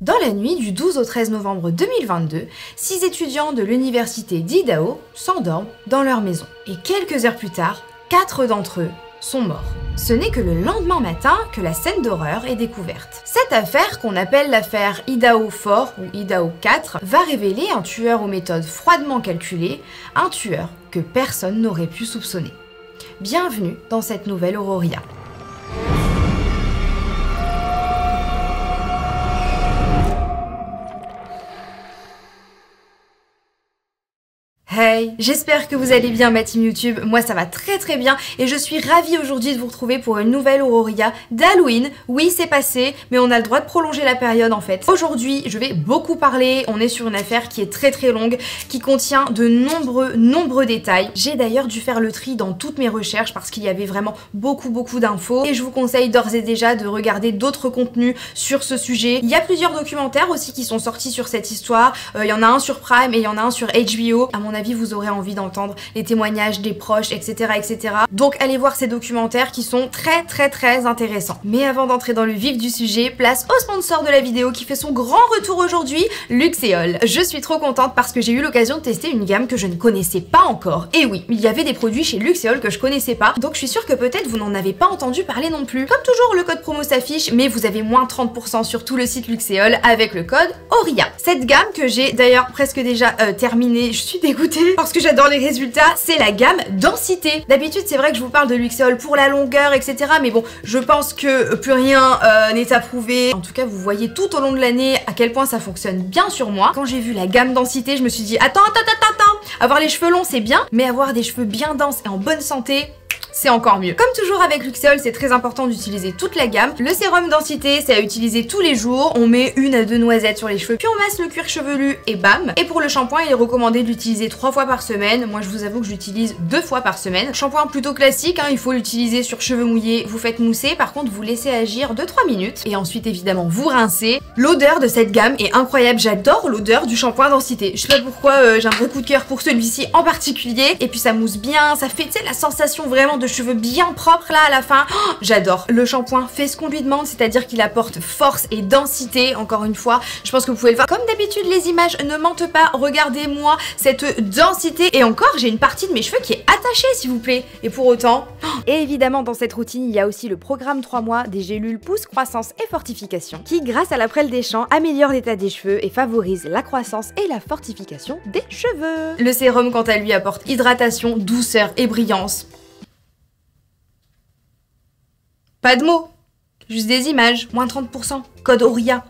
Dans la nuit du 12 au 13 novembre 2022, 6 étudiants de l'université d'Idaho s'endorment dans leur maison. Et quelques heures plus tard, 4 d'entre eux sont morts. Ce n'est que le lendemain matin que la scène d'horreur est découverte. Cette affaire, qu'on appelle l'affaire Idaho 4 ou Idaho 4, va révéler un tueur aux méthodes froidement calculées, un tueur que personne n'aurait pu soupçonner. Bienvenue dans cette nouvelle Auroria. Hey, j'espère que vous allez bien ma team YouTube, moi ça va très bien et je suis ravie aujourd'hui de vous retrouver pour une nouvelle Auroria d'Halloween. Oui c'est passé, mais on a le droit de prolonger la période en fait. Aujourd'hui je vais beaucoup parler, on est sur une affaire qui est très longue, qui contient de nombreux détails. J'ai d'ailleurs dû faire le tri dans toutes mes recherches parce qu'il y avait vraiment beaucoup d'infos et je vous conseille d'ores et déjà de regarder d'autres contenus sur ce sujet. Il y a plusieurs documentaires aussi qui sont sortis sur cette histoire, il y en a un sur Prime et il y en a un sur HBO. À mon avis vous aurez envie d'entendre les témoignages des proches, etc. Donc allez voir ces documentaires qui sont très intéressants. Mais avant d'entrer dans le vif du sujet, place au sponsor de la vidéo qui fait son grand retour aujourd'hui, Luxéol. Je suis trop contente parce que j'ai eu l'occasion de tester une gamme que je ne connaissais pas encore. Et oui, il y avait des produits chez Luxéol que je connaissais pas, donc je suis sûre que peut-être vous n'en avez pas entendu parler non plus. Comme toujours, le code promo s'affiche, mais vous avez moins 30% sur tout le site Luxéol avec le code Auria. Cette gamme que j'ai d'ailleurs presque déjà terminée, je suis dégoûtée parce que j'adore les résultats, c'est la gamme densité. D'habitude c'est vrai que je vous parle de Luxéol pour la longueur etc, mais bon je pense que plus rien n'est approuvé. En tout cas vous voyez tout au long de l'année à quel point ça fonctionne bien sur moi. Quand j'ai vu la gamme densité je me suis dit attends, avoir les cheveux longs c'est bien, mais avoir des cheveux bien denses et en bonne santé, c'est encore mieux. Comme toujours avec Luxéol, c'est très important d'utiliser toute la gamme. Le sérum densité, c'est à utiliser tous les jours. On met 1 à 2 noisettes sur les cheveux, puis on masse le cuir chevelu et bam. Et pour le shampoing, il est recommandé de l'utiliser 3 fois par semaine. Moi, je vous avoue que j'utilise 2 fois par semaine. Shampoing plutôt classique, hein, il faut l'utiliser sur cheveux mouillés. Vous faites mousser, par contre, vous laissez agir 2-3 minutes. Et ensuite, évidemment, vous rincez. L'odeur de cette gamme est incroyable. J'adore l'odeur du shampoing densité. Je sais pas pourquoi j'ai un vrai coup de cœur pour celui-ci en particulier. Et puis ça mousse bien, ça fait, tu sais, la sensation vraiment de cheveux bien propres là à la fin. Oh, j'adore. Le shampoing fait ce qu'on lui demande, c'est-à-dire qu'il apporte force et densité. Encore une fois, je pense que vous pouvez le voir. Comme d'habitude, les images ne mentent pas. Regardez-moi cette densité. Et encore, j'ai une partie de mes cheveux qui est attachée, s'il vous plaît. Et pour autant... Et évidemment, dans cette routine, il y a aussi le programme 3 mois des gélules pousse, croissance et fortification qui, grâce à la prêle des champs, améliore l'état des cheveux et favorise la croissance et la fortification des cheveux. Le sérum, quant à lui, apporte hydratation, douceur et brillance. Pas de mots, juste des images, moins 30%, code Auria.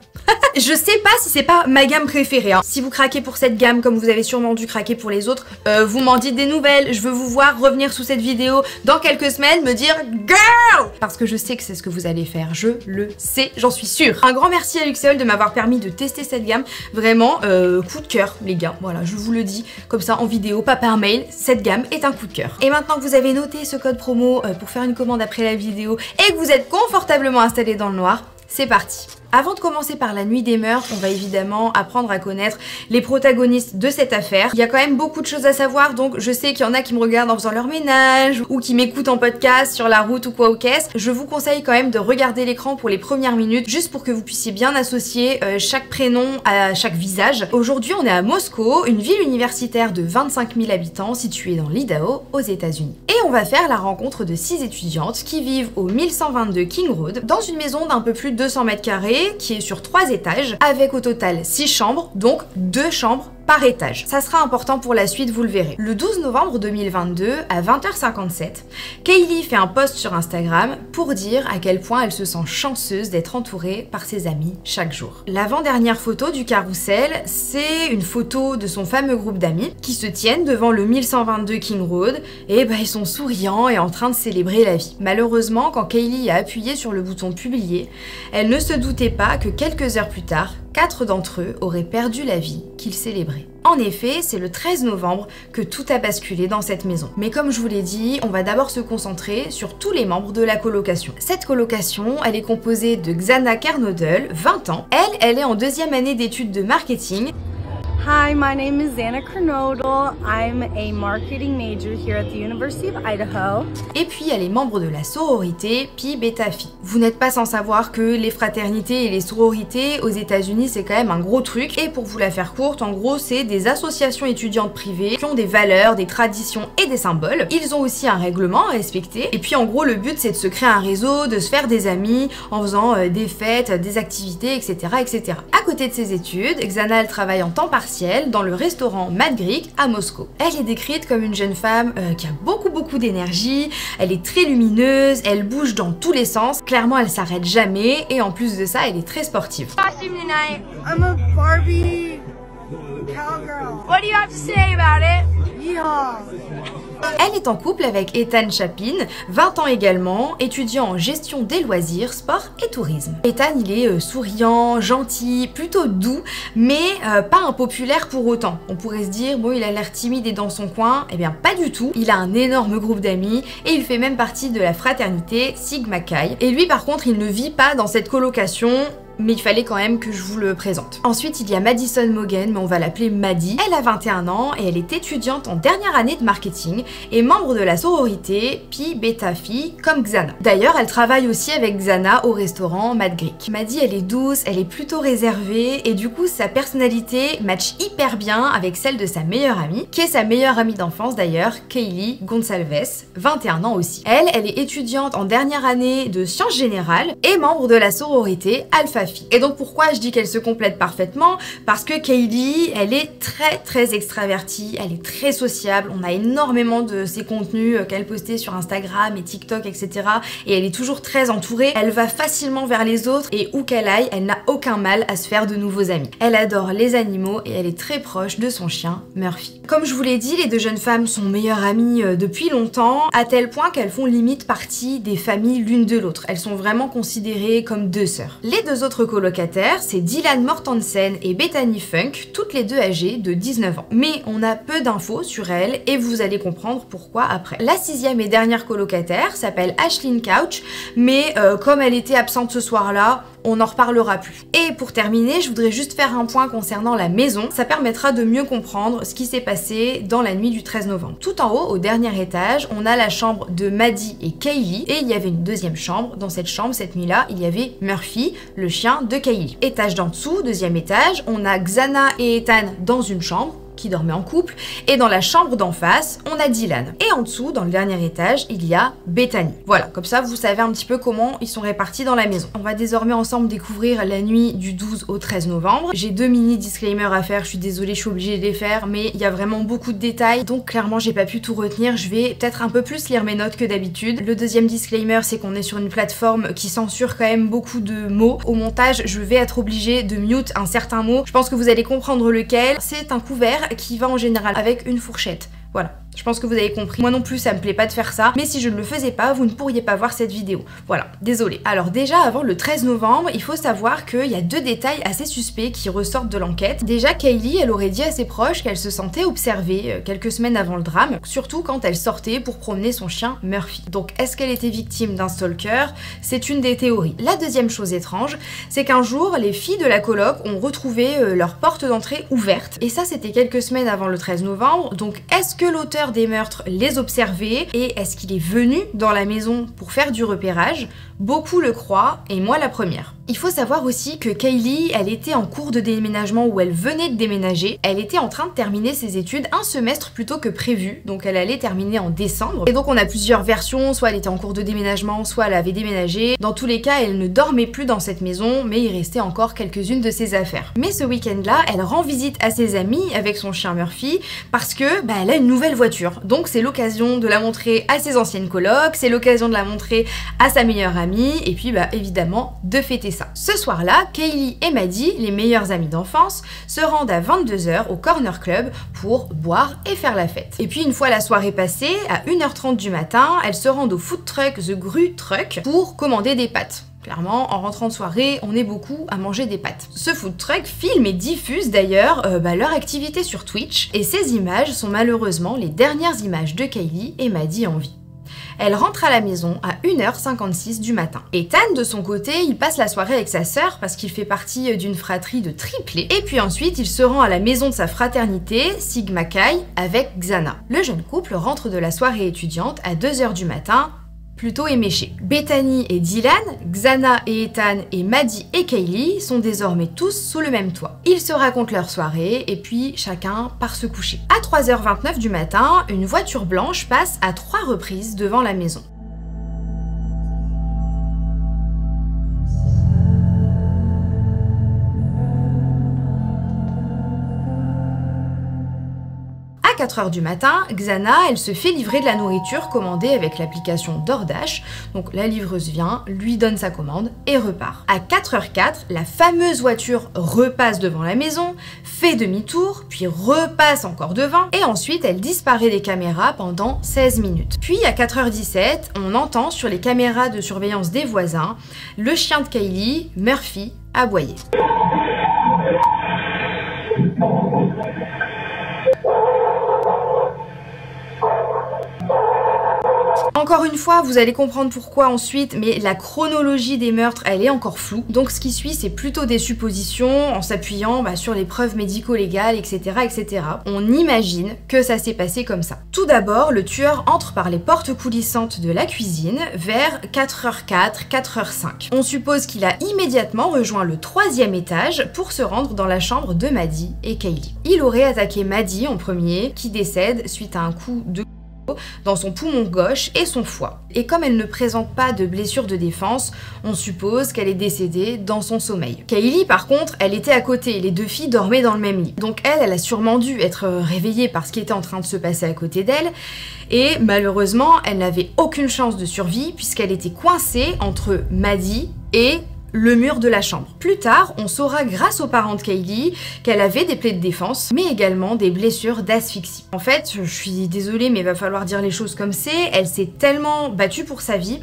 Je sais pas si c'est pas ma gamme préférée, hein. Si vous craquez pour cette gamme comme vous avez sûrement dû craquer pour les autres, vous m'en dites des nouvelles. Je veux vous voir revenir sous cette vidéo dans quelques semaines me dire GIRL, parce que je sais que c'est ce que vous allez faire, je le sais, j'en suis sûre. Un grand merci à Luxéol de m'avoir permis de tester cette gamme. Vraiment, coup de cœur les gars, voilà, je vous le dis comme ça en vidéo, pas par mail, cette gamme est un coup de cœur. Et maintenant que vous avez noté ce code promo pour faire une commande après la vidéo et que vous êtes confortablement installé dans le noir, c'est parti. Avant de commencer par la nuit des meurtres, on va évidemment apprendre à connaître les protagonistes de cette affaire. Il y a quand même beaucoup de choses à savoir, donc je sais qu'il y en a qui me regardent en faisant leur ménage ou qui m'écoutent en podcast sur la route ou quoi aux caisses. Je vous conseille quand même de regarder l'écran pour les premières minutes, juste pour que vous puissiez bien associer chaque prénom à chaque visage. Aujourd'hui, on est à Moscow, une ville universitaire de 25 000 habitants située dans l'Idaho, aux États-Unis. Et on va faire la rencontre de 6 étudiantes qui vivent au 1122 King Road, dans une maison d'un peu plus de 200 mètres carrés, qui est sur 3 étages, avec au total 6 chambres, donc 2 chambres par étage. Ça sera important pour la suite, vous le verrez. Le 12 novembre 2022, à 20h57, Kaylee fait un post sur Instagram pour dire à quel point elle se sent chanceuse d'être entourée par ses amis chaque jour. L'avant-dernière photo du carrousel, c'est une photo de son fameux groupe d'amis qui se tiennent devant le 1122 King Road et ils sont souriants et en train de célébrer la vie. Malheureusement, quand Kaylee a appuyé sur le bouton publier, elle ne se doutait pas que quelques heures plus tard, 4 d'entre eux auraient perdu la vie qu'ils célébraient. En effet, c'est le 13 novembre que tout a basculé dans cette maison. Mais comme je vous l'ai dit, on va d'abord se concentrer sur tous les membres de la colocation. Cette colocation, elle est composée de Xana Kernodle, 20 ans. Elle est en 2e année d'études de marketing. Hi, my name is Xana Kernodle. I'm a marketing major here at the University of Idaho. Et puis il y a les membres de la sororité Pi Beta Phi. Vous n'êtes pas sans savoir que les fraternités et les sororités aux États-Unis c'est quand même un gros truc. Et pour vous la faire courte, en gros c'est des associations étudiantes privées qui ont des valeurs, des traditions et des symboles. Ils ont aussi un règlement à respecter. Et puis en gros le but c'est de se créer un réseau, de se faire des amis en faisant des fêtes, des activités, etc., etc. À côté de ses études, Xana elle travaille en temps partiel dans le restaurant Mad Greek à Moscou. Elle est décrite comme une jeune femme qui a beaucoup d'énergie, elle est très lumineuse, elle bouge dans tous les sens, clairement elle s'arrête jamais et en plus de ça elle est très sportive. Costume tonight. I'm a Barbie cowgirl. What do you have to say about it? Yeah. Elle est en couple avec Ethan Chapin, 20 ans également, étudiant en gestion des loisirs, sport et tourisme. Ethan, il est souriant, gentil, plutôt doux, mais pas impopulaire pour autant. On pourrait se dire, bon, il a l'air timide et dans son coin. Eh bien, pas du tout. Il a un énorme groupe d'amis et il fait même partie de la fraternité Sigma Chi. Et lui, par contre, il ne vit pas dans cette colocation, mais il fallait quand même que je vous le présente. Ensuite, il y a Madison Mogen, mais on va l'appeler Maddie. Elle a 21 ans et elle est étudiante en dernière année de marketing et membre de la sororité Pi Beta Phi comme Xana. D'ailleurs, elle travaille aussi avec Xana au restaurant Mad Greek. Maddie, elle est douce, elle est plutôt réservée et du coup, sa personnalité match hyper bien avec celle de sa meilleure amie, qui est sa meilleure amie d'enfance d'ailleurs, Kaylee Gonçalves, 21 ans aussi. Elle est étudiante en dernière année de sciences générales et membre de la sororité Alpha Phi. Et donc pourquoi je dis qu'elle se complète parfaitement? Parce que Kaylee, elle est très extravertie, elle est très sociable, on a énormément de ses contenus qu'elle postait sur Instagram et TikTok, etc. Et elle est toujours très entourée, elle va facilement vers les autres et où qu'elle aille, elle n'a aucun mal à se faire de nouveaux amis. Elle adore les animaux et elle est très proche de son chien Murphy. Comme je vous l'ai dit, les deux jeunes femmes sont meilleures amies depuis longtemps, à tel point qu'elles font limite partie des familles l'une de l'autre. Elles sont vraiment considérées comme deux sœurs. Les deux autres colocataires, c'est Dylan Mortensen et Bethany Funk, toutes les deux âgées de 19 ans. Mais on a peu d'infos sur elles et vous allez comprendre pourquoi après. La sixième et dernière colocataire s'appelle Ashlyn Couch, mais comme elle était absente ce soir-là, on n'en reparlera plus. Et pour terminer, je voudrais juste faire un point concernant la maison. Ça permettra de mieux comprendre ce qui s'est passé dans la nuit du 13 novembre. Tout en haut, au dernier étage, on a la chambre de Maddie et Kaylee et il y avait une deuxième chambre. Dans cette chambre, cette nuit-là, il y avait Murphy, le chien de Kaylee. Étage d'en dessous, deuxième étage, on a Xana et Ethan dans une chambre qui dormaient en couple, et dans la chambre d'en face, on a Dylan. Et en dessous, dans le dernier étage, il y a Bethany. Voilà, comme ça vous savez un petit peu comment ils sont répartis dans la maison. On va désormais ensemble découvrir la nuit du 12 au 13 novembre. J'ai deux mini disclaimers à faire, je suis désolée, je suis obligée de les faire, mais il y a vraiment beaucoup de détails, donc clairement j'ai pas pu tout retenir. Je vais peut-être un peu plus lire mes notes que d'habitude. Le deuxième disclaimer, c'est qu'on est sur une plateforme qui censure quand même beaucoup de mots. Au montage, je vais être obligée de mute un certain mot. Je pense que vous allez comprendre lequel. C'est un couvert qui va en général avec une fourchette. Voilà. Je pense que vous avez compris. Moi non plus, ça me plaît pas de faire ça, mais si je ne le faisais pas, vous ne pourriez pas voir cette vidéo. Voilà, désolée. Alors déjà, avant le 13 novembre, il faut savoir qu'il y a deux détails assez suspects qui ressortent de l'enquête. Déjà, Kaylee, elle aurait dit à ses proches qu'elle se sentait observée quelques semaines avant le drame, surtout quand elle sortait pour promener son chien Murphy. Donc, est-ce qu'elle était victime d'un stalker? C'est une des théories. La deuxième chose étrange, c'est qu'un jour, les filles de la coloc ont retrouvé leur porte d'entrée ouverte. Et ça, c'était quelques semaines avant le 13 novembre. Donc, est-ce que l'auteur des meurtres les observait et est-ce qu'il est venu dans la maison pour faire du repérage? Beaucoup le croient et moi la première. Il faut savoir aussi que Kaylee, elle était en cours de déménagement où elle venait de déménager. Elle était en train de terminer ses études un semestre plus tôt que prévu, donc elle allait terminer en décembre. Et donc on a plusieurs versions, soit elle était en cours de déménagement, soit elle avait déménagé. Dans tous les cas, elle ne dormait plus dans cette maison, mais il restait encore quelques-unes de ses affaires. Mais ce week-end-là, elle rend visite à ses amis avec son chien Murphy parce que elle a une nouvelle voiture. Donc c'est l'occasion de la montrer à ses anciennes colocs, c'est l'occasion de la montrer à sa meilleure amie, et puis évidemment de fêter ça. Ce soir-là, Kaylee et Maddie, les meilleures amies d'enfance, se rendent à 22 h au Corner Club pour boire et faire la fête. Et puis une fois la soirée passée, à 1 h 30 du matin, elles se rendent au food truck The Gru Truck pour commander des pâtes. Clairement, en rentrant de soirée, on est beaucoup à manger des pâtes. Ce food truck filme et diffuse d'ailleurs leur activité sur Twitch, et ces images sont malheureusement les dernières images de Kaylee et Maddie en vie. elle rentre à la maison à 1h56 du matin. Ethan, de son côté, il passe la soirée avec sa sœur parce qu'il fait partie d'une fratrie de triplés. Et puis ensuite, il se rend à la maison de sa fraternité, Sigma Chi, avec Xana. Le jeune couple rentre de la soirée étudiante à 2h du matin, plutôt éméché. Bethany et Dylan, Xana et Ethan et Maddie et Kaylee sont désormais tous sous le même toit. Ils se racontent leur soirée et puis chacun part se coucher. À 3h29 du matin, une voiture blanche passe à 3 reprises devant la maison. À 4h du matin, Xana, elle se fait livrer de la nourriture commandée avec l'application DoorDash. Donc la livreuse vient, lui donne sa commande et repart. À 4h04, la fameuse voiture repasse devant la maison, fait demi-tour, puis repasse encore devant, et ensuite elle disparaît des caméras pendant 16 minutes. Puis à 4h17, on entend sur les caméras de surveillance des voisins le chien de Kaylee, Murphy, aboyer. Encore une fois, vous allez comprendre pourquoi ensuite, mais la chronologie des meurtres, elle est encore floue. Donc ce qui suit, c'est plutôt des suppositions en s'appuyant sur les preuves médico-légales, etc., etc. On imagine que ça s'est passé comme ça. Tout d'abord, le tueur entre par les portes coulissantes de la cuisine vers 4h04, 4h05. On suppose qu'il a immédiatement rejoint le 3e étage pour se rendre dans la chambre de Maddie et Kaylee. Il aurait attaqué Maddie en premier, qui décède suite à un coup de dans son poumon gauche et son foie. Et comme elle ne présente pas de blessure de défense, on suppose qu'elle est décédée dans son sommeil. Kaylee, par contre, elle était à côté, les deux filles dormaient dans le même lit. Donc elle a sûrement dû être réveillée par ce qui était en train de se passer à côté d'elle, et malheureusement, elle n'avait aucune chance de survie puisqu'elle était coincée entre Maddie et le mur de la chambre. Plus tard, on saura grâce aux parents de Kaylee qu'elle avait des plaies de défense, mais également des blessures d'asphyxie. En fait, je suis désolée, mais il va falloir dire les choses comme c'est, elle s'est tellement battue pour sa vie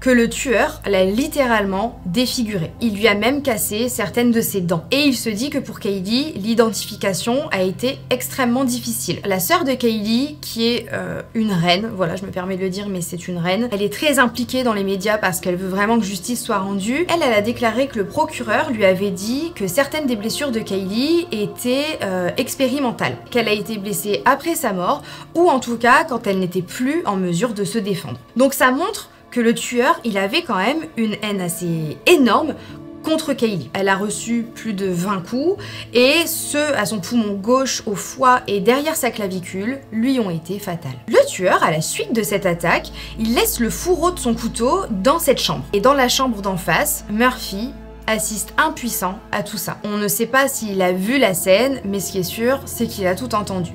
que le tueur l'a littéralement défigurée. Il lui a même cassé certaines de ses dents. Et il se dit que pour Kaylee, l'identification a été extrêmement difficile. La sœur de Kaylee, qui est une reine, voilà, je me permets de le dire, mais c'est une reine, elle est très impliquée dans les médias parce qu'elle veut vraiment que justice soit rendue. Elle a déclaré que le procureur lui avait dit que certaines des blessures de Kaylee étaient expérimentales, qu'elle a été blessée après sa mort, ou en tout cas quand elle n'était plus en mesure de se défendre. Donc ça montre que le tueur, il avait quand même une haine assez énorme contre Kaylee. Elle a reçu plus de 20 coups et ceux à son poumon gauche, au foie et derrière sa clavicule lui ont été fatals. Le tueur, à la suite de cette attaque, il laisse le fourreau de son couteau dans cette chambre. Et dans la chambre d'en face, Murphy assiste impuissant à tout ça. On ne sait pas s'il a vu la scène, mais ce qui est sûr, c'est qu'il a tout entendu.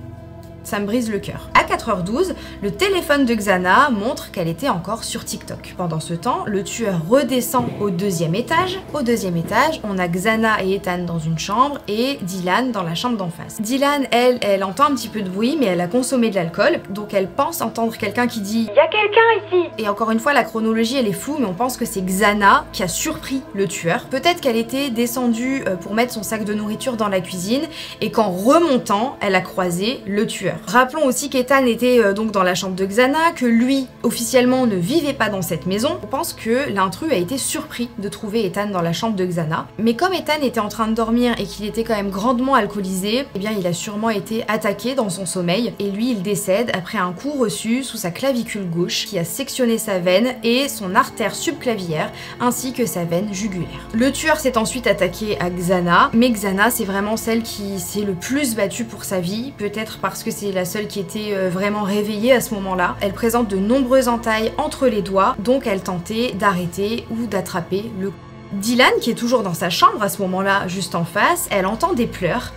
Ça me brise le cœur. À 4h12, le téléphone de Xana montre qu'elle était encore sur TikTok. Pendant ce temps, le tueur redescend au 2e étage. Au 2e étage, on a Xana et Ethan dans une chambre et Dylan dans la chambre d'en face. Dylan, elle entend un petit peu de bruit, mais elle a consommé de l'alcool, donc elle pense entendre quelqu'un qui dit « Il y a quelqu'un ici !» Et encore une fois, la chronologie, elle est floue, mais on pense que c'est Xana qui a surpris le tueur. Peut-être qu'elle était descendue pour mettre son sac de nourriture dans la cuisine et qu'en remontant, elle a croisé le tueur. Rappelons aussi qu'Ethan était donc dans la chambre de Xana, que lui, officiellement, ne vivait pas dans cette maison. On pense que l'intrus a été surpris de trouver Ethan dans la chambre de Xana. Mais comme Ethan était en train de dormir et qu'il était quand même grandement alcoolisé, eh bien il a sûrement été attaqué dans son sommeil et lui il décède après un coup reçu sous sa clavicule gauche qui a sectionné sa veine et son artère subclavière ainsi que sa veine jugulaire. Le tueur s'est ensuite attaqué à Xana, mais Xana c'est vraiment celle qui s'est le plus battue pour sa vie, peut-être parce que c'est la seule qui était vraiment réveillée à ce moment-là. Elle présente de nombreuses entailles entre les doigts, donc elle tentait d'arrêter ou d'attraper le coup. Dylan, qui est toujours dans sa chambre à ce moment-là, juste en face, elle entend des pleurs,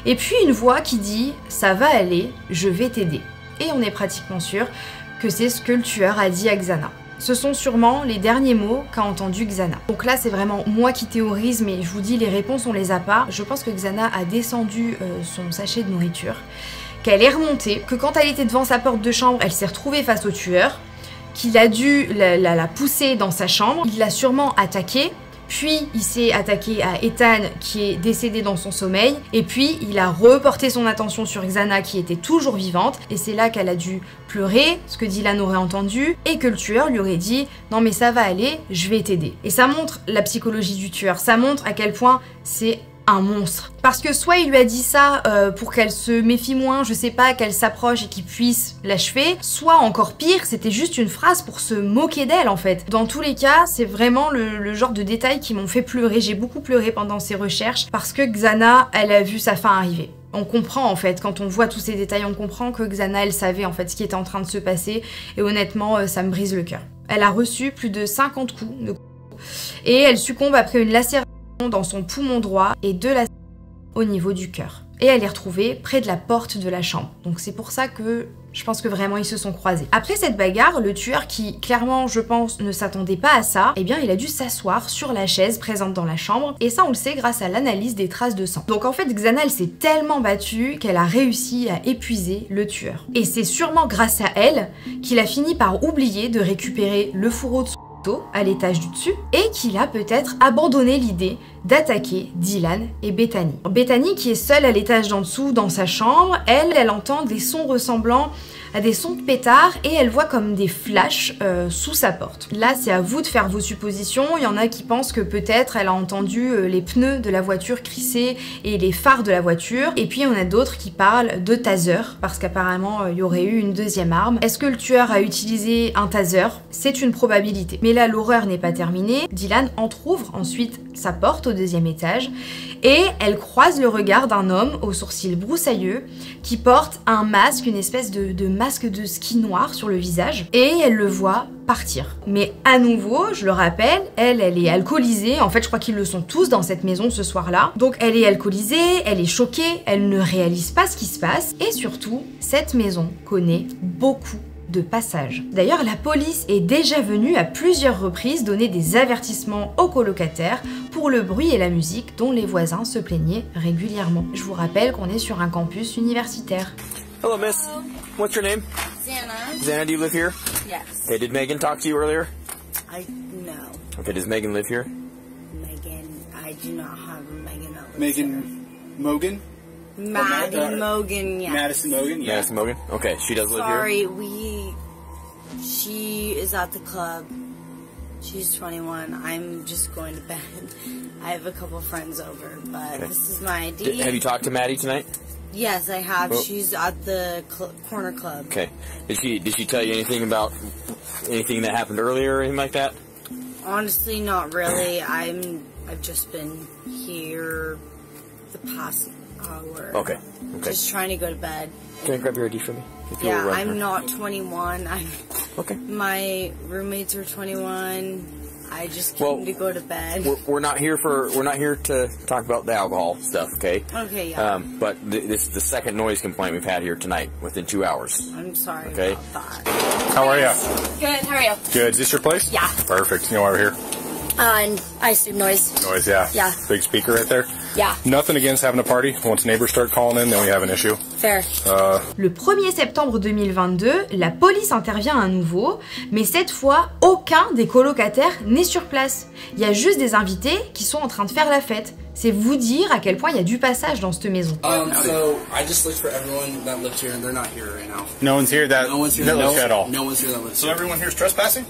et puis une voix qui dit « ça va aller, je vais t'aider ». Et on est pratiquement sûr que c'est ce que le tueur a dit à Xana. Ce sont sûrement les derniers mots qu'a entendu Xana. Donc là, c'est vraiment moi qui théorise, mais je vous dis, les réponses, on les a pas. Je pense que Xana a descendu son sachet de nourriture, qu'elle est remontée, que quand elle était devant sa porte de chambre, elle s'est retrouvée face au tueur, qu'il a dû la pousser dans sa chambre, il l'a sûrement attaquée, puis il s'est attaqué à Ethan qui est décédé dans son sommeil, et puis il a reporté son attention sur Xana qui était toujours vivante, et c'est là qu'elle a dû pleurer, ce que Dylan aurait entendu, et que le tueur lui aurait dit « Non mais ça va aller, je vais t'aider ». Et ça montre la psychologie du tueur, ça montre à quel point c'est un monstre. Parce que soit il lui a dit ça pour qu'elle se méfie moins, je sais pas, qu'elle s'approche et qu'il puisse l'achever, soit encore pire, c'était juste une phrase pour se moquer d'elle en fait. Dans tous les cas, c'est vraiment le genre de détails qui m'ont fait pleurer. J'ai beaucoup pleuré pendant ces recherches parce que Xana, elle a vu sa fin arriver. On comprend en fait, quand on voit tous ces détails, on comprend que Xana, elle savait en fait ce qui était en train de se passer, et honnêtement, ça me brise le cœur. Elle a reçu plus de 50 coups de et elle succombe après une lacération dans son poumon droit et 2 lacérations au niveau du cœur. Et elle est retrouvée près de la porte de la chambre. Donc c'est pour ça que je pense que vraiment ils se sont croisés. Après cette bagarre, le tueur qui clairement je pense ne s'attendait pas à ça, eh bien il a dû s'asseoir sur la chaise présente dans la chambre, et ça on le sait grâce à l'analyse des traces de sang. Donc en fait Xana elle s'est tellement battue qu'elle a réussi à épuiser le tueur. Et c'est sûrement grâce à elle qu'il a fini par oublier de récupérer le fourreau de son à l'étage du dessus, et qu'il a peut-être abandonné l'idée d'attaquer Dylan et Bethany. Bethany qui est seule à l'étage d'en dessous dans sa chambre, elle entend des sons ressemblant à des sons de pétards et elle voit comme des flashs sous sa porte. Là c'est à vous de faire vos suppositions, il y en a qui pensent que peut-être elle a entendu les pneus de la voiture crisser et les phares de la voiture, et puis il y en a d'autres qui parlent de taser parce qu'apparemment il y aurait eu une deuxième arme. Est-ce que le tueur a utilisé un taser? C'est une probabilité. Mais là l'horreur n'est pas terminée, Dylan entrouvre ensuite sa porte au 2e étage et elle croise le regard d'un homme aux sourcils broussailleux qui porte un masque, une espèce de masque de ski noir sur le visage, et elle le voit partir. Mais à nouveau, je le rappelle, elle est alcoolisée, en fait je crois qu'ils le sont tous dans cette maison ce soir-là, donc elle est alcoolisée, elle est choquée, elle ne réalise pas ce qui se passe, et surtout, cette maison connaît beaucoup de passage. D'ailleurs, la police est déjà venue à plusieurs reprises donner des avertissements aux colocataires pour le bruit et la musique dont les voisins se plaignaient régulièrement. Je vous rappelle qu'on est sur un campus universitaire. Hello, miss. What's your name? Xana. Xana, do you live here? Yes. Okay, did Megan talk to you earlier? No. Okay, does Megan live here? Megan, I do not have a Megan that lives Megan Mogan? Maddie Mogan, yes. Madison Mogan? Yeah. Madison Mogan? Okay, she does live here? Sorry, she is at the club. She's 21. I'm just going to bed. I have a couple friends over, but Okay. this is my ID. Have you talked to Maddie tonight? Yes, I have. Oh. She's at the corner club. Okay. Did she tell you anything about anything that happened earlier or anything like that? Honestly, not really. I've just been here the past hour. Okay. Okay. Just trying to go to bed. Can I grab your ID from you? If you Yeah, will run I'm her. not 21. Okay. My roommates are 21. I just came to go to bed. We're not here to talk about the alcohol stuff, okay? Okay, yeah. But this is the second noise complaint we've had here tonight within 2 hours. I'm sorry Okay. about that. How are you? Good, how are you? Good. Is this your place? Yeah. Perfect. You know why we're here? And I assume noise. Noise, yeah. Yeah. Big speaker right there. Yeah, Nothing against having a party. Once neighbors start calling in, then we have an issue. fair. Le 1er septembre 2022, la police intervient à nouveau, mais cette fois, aucun des colocataires n'est sur place. Il y a juste des invités qui sont en train de faire la fête. C'est vous dire à quel point il y a du passage dans cette maison. So I just looked for everyone that lived here, and they're not here right now. No one's here that No one's here that that lives lives here at all. No one's here that lives So here. everyone here's trespassing?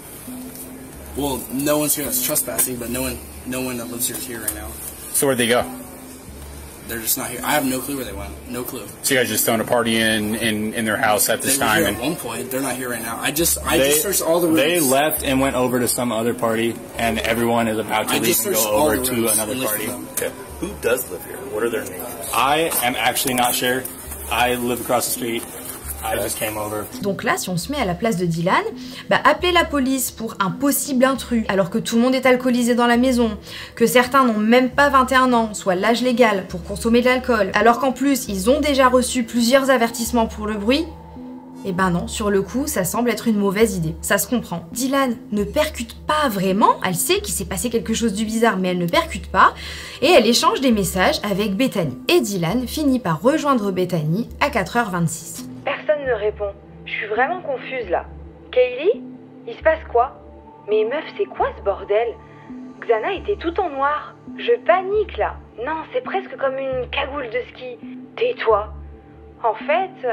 Well, no one's here that's trespassing, but no one that lives here is here right now. So where'd they go? They're just not here. I have no clue where they went. No clue. So you guys just throwing a party in their house at this They were time, here and at one point. They're not here right now. I just searched all the rooms. They left and went over to some other party, and everyone is about to I leave just and searched go all over the to rooms another and looked party. for them. Okay. Who does live here? What are their names? I am actually not sure. I live across the street. I just came over. Donc là, si on se met à la place de Dylan, bah appeler la police pour un possible intrus, alors que tout le monde est alcoolisé dans la maison, que certains n'ont même pas 21 ans, soit l'âge légal pour consommer de l'alcool, alors qu'en plus ils ont déjà reçu plusieurs avertissements pour le bruit, eh ben non, sur le coup, ça semble être une mauvaise idée. Ça se comprend. Dylan ne percute pas vraiment, elle sait qu'il s'est passé quelque chose de bizarre, mais elle ne percute pas, et elle échange des messages avec Bethany. Et Dylan finit par rejoindre Bethany à 4h26. Personne ne répond. Je suis vraiment confuse là. Kaylee? Il se passe quoi? Mais meuf, c'est quoi ce bordel? Xana était tout en noir. Je panique là. Non, c'est presque comme une cagoule de ski. Tais-toi. En fait,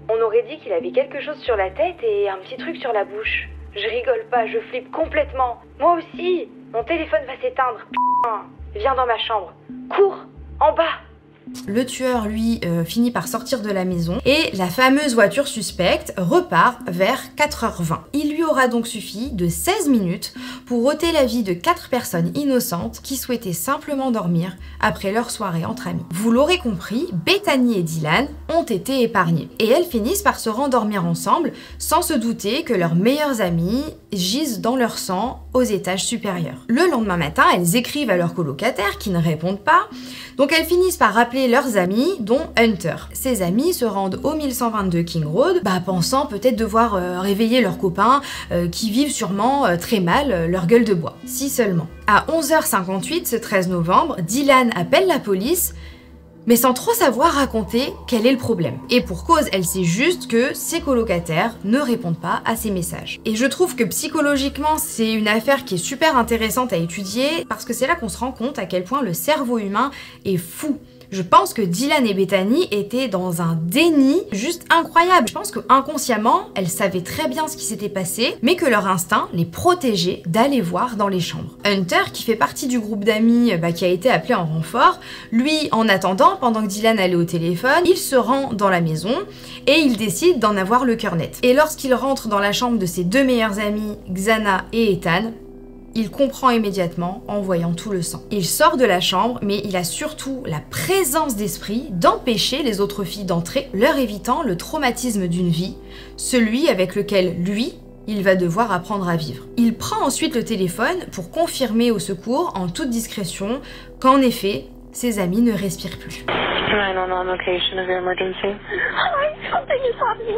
on aurait dit qu'il avait quelque chose sur la tête et un petit truc sur la bouche. Je rigole pas, je flippe complètement. Moi aussi. Mon téléphone va s'éteindre. Putain. Viens dans ma chambre. Cours. En bas. Le tueur, lui, finit par sortir de la maison et la fameuse voiture suspecte repart vers 4h20. Il lui aura donc suffi de 16 minutes pour ôter la vie de 4 personnes innocentes qui souhaitaient simplement dormir après leur soirée entre amis. Vous l'aurez compris, Bethany et Dylan ont été épargnés et elles finissent par se rendormir ensemble sans se douter que leurs meilleurs amis gisent dans leur sang aux étages supérieurs. Le lendemain matin, elles écrivent à leurs colocataires qui ne répondent pas, donc elles finissent par rappeler leurs amis, dont Hunter. Ces amis se rendent au 1122 King Road, pensant peut-être devoir réveiller leurs copains qui vivent sûrement très mal leur gueule de bois. Si seulement. À 11h58, ce 13 novembre, Dylan appelle la police, mais sans trop savoir raconter quel est le problème. Et pour cause, elle sait juste que ses colocataires ne répondent pas à ses messages. Et je trouve que psychologiquement, c'est une affaire qui est super intéressante à étudier, parce que c'est là qu'on se rend compte à quel point le cerveau humain est fou. Je pense que Dylan et Bethany étaient dans un déni juste incroyable. Je pense que inconsciemment, elles savaient très bien ce qui s'était passé, mais que leur instinct les protégeait d'aller voir dans les chambres. Hunter, qui fait partie du groupe d'amis qui a été appelé en renfort, lui, en attendant, pendant que Dylan allait au téléphone, il se rend dans la maison et il décide d'en avoir le cœur net. Et lorsqu'il rentre dans la chambre de ses deux meilleurs amis, Xana et Ethan, il comprend immédiatement en voyant tout le sang. Il sort de la chambre, mais il a surtout la présence d'esprit d'empêcher les autres filles d'entrer, leur évitant le traumatisme d'une vie, celui avec lequel lui, il va devoir apprendre à vivre. Il prend ensuite le téléphone pour confirmer au secours, en toute discrétion, qu'en effet, ses amis ne respirent plus. 911 location of your emergency. Hi, something is happening.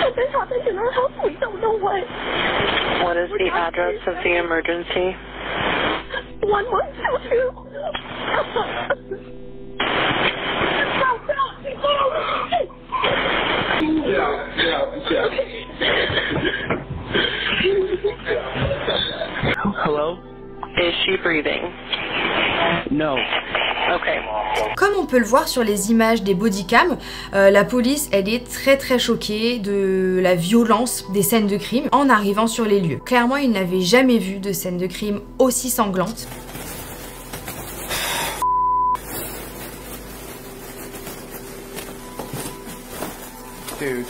Something happened in our house. We don't know what. What is the address of the emergency? 1122. Hello? Is she breathing? No. Okay. Comme on peut le voir sur les images des bodycams, la police, elle est très choquée de la violence des scènes de crime en arrivant sur les lieux. Clairement, ils n'avaient jamais vu de scène de crime aussi sanglante. Dude.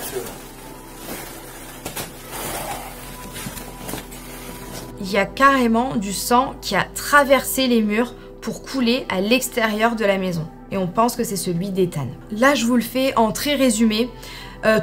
Il y a carrément du sang qui a traversé les murs pour couler à l'extérieur de la maison. Et on pense que c'est celui d'Ethan. Là, je vous le fais en très résumé.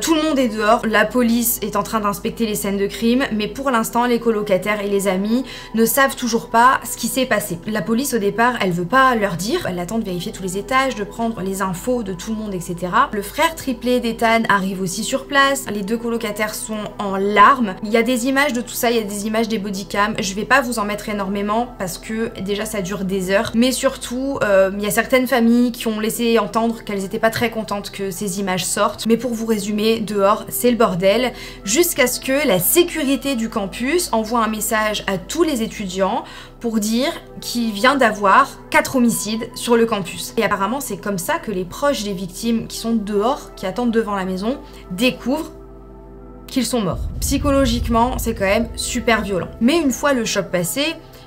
Tout le monde est dehors, la police est en train d'inspecter les scènes de crime, mais pour l'instant, les colocataires et les amis ne savent toujours pas ce qui s'est passé. La police, au départ, elle veut pas leur dire, elle attend de vérifier tous les étages, de prendre les infos de tout le monde, etc. Le frère triplé d'Ethan arrive aussi sur place, les deux colocataires sont en larmes. Il y a des images de tout ça, il y a des images des bodycams, je vais pas vous en mettre énormément parce que déjà ça dure des heures, mais surtout, il y a certaines familles qui ont laissé entendre qu'elles étaient pas très contentes que ces images sortent, mais pour vous résumer, dehors, c'est le bordel, jusqu'à ce que la sécurité du campus envoie un message à tous les étudiants pour dire qu'il vient d'avoir 4 homicides sur le campus. Et apparemment, c'est comme ça que les proches des victimes qui sont dehors, qui attendent devant la maison, découvrent qu'ils sont morts. Psychologiquement, c'est quand même super violent. Mais une fois le choc passé,